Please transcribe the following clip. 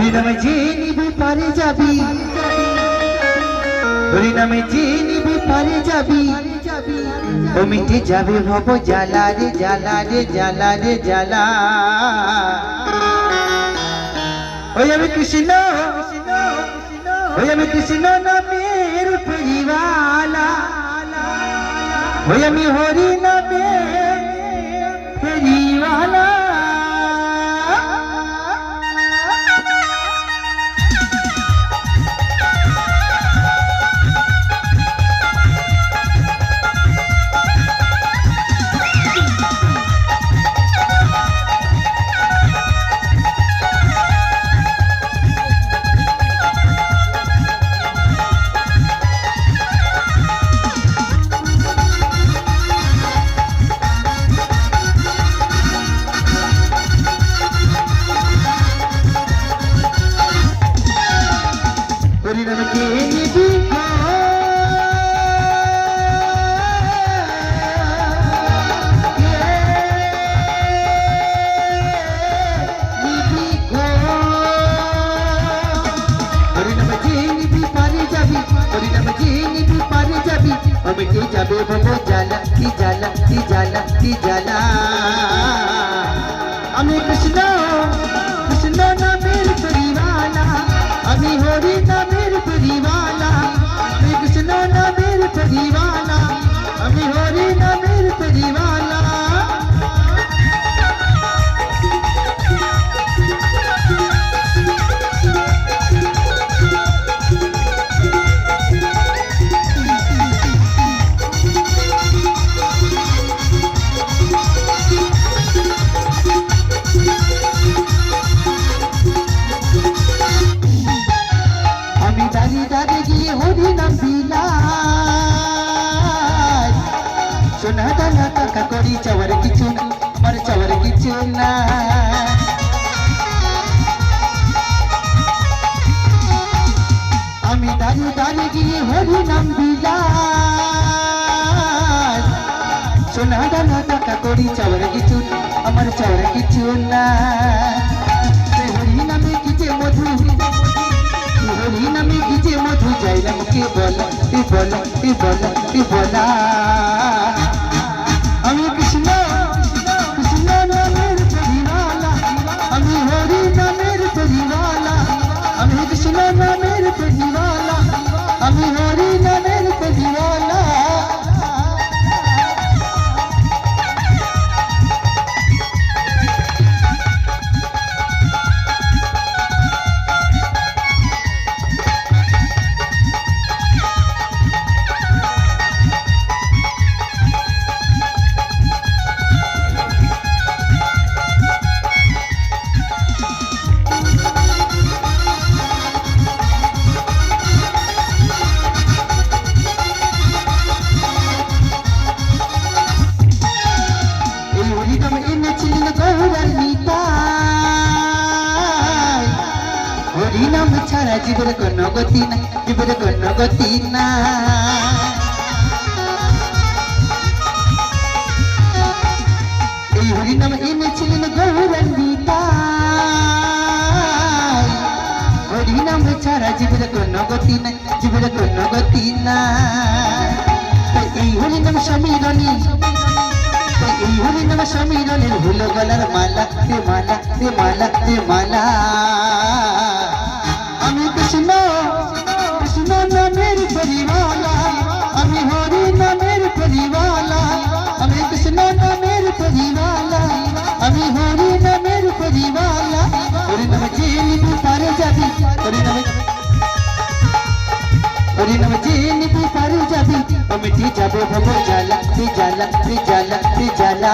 হরি নামে যে নিবি পারে যাবি, হরি নামে যে নিবি পারে যাবি, ও মিটে যাবে ভব জ্বালা রে জ্বালা রে জ্বালা রে জ্বালা। ওই আমি কৃষ্ণ, ওই আমি কৃষ্ণ নামের ফেরিওয়ালা, ওই আমি হরি নামের ফেরিওয়ালা। হরি নামে কে নিবি মিটে যাবে ভব জ্বালা কি জ্বালা কি জ্বালা কি জ্বালা। আমি কৃষ্ণ কৃষ্ণ নামের ফেরিওয়ালা, আমি হরি নামের ফেরিওয়ালা, আমি কৃষ্ণ নামের ফেরিওয়ালা, আমি হরি নামের ফেরিওয়ালা। হরি নাম বিলায় সোনা দানা টাকা করি চাওয়ার কিছু না, আমার চাওয়ার কিছু না। আমি দাঁড়িয়ে দাঁড়িয়ে গিয়ে হরি নাম বিলায় সোনা দানা টাকা করি চাওয়ার কিছু না, আমার চাওয়ার কিছু না। হরি নামে কি যে মধু, হরি নামে কি যে মধু যাইলাম কে বলা কে বলা কে বলা কে বলা। আমি কৃষ্ণ কৃষ্ণ নামের ফেরিওয়ালা, আমি হরি নামের ফেরিওয়ালা, আমি কৃষ্ণ নামের ফেরিওয়ালা, আমি হরি নামের ফেরিওয়ালা। হরি নাম ছাড়া জীবের কোনো গতি না, জীবের কোনো গতি না। এই হরি নাম এনেছিলেন গৌরান্বিতা, হরি নাম ছাড়া জীবের কোনো গতি না, জীবের কোনো গতি না। এই হরি নাম সমীরণী, এই হরি নাম সমীরণের ভুল গলার মালা রে মালা রে মালা রে মালা। আমি কৃষ্ণ কৃষ্ণ নামের ফেরিওয়ালা, আমি হরি নামের ফেরিওয়ালা, আমি কৃষ্ণ নামের ফেরিওয়ালা, আমি হরি নামের ফেরিওয়ালা। হরি নামে যে নিবি পারে যাবি, হরি নামে হরি নামে যে নিবি পারে যাবি, ও মিটে যাবে ভব জ্বালা রে জ্বালা রে জ্বালা রে জ্বালা।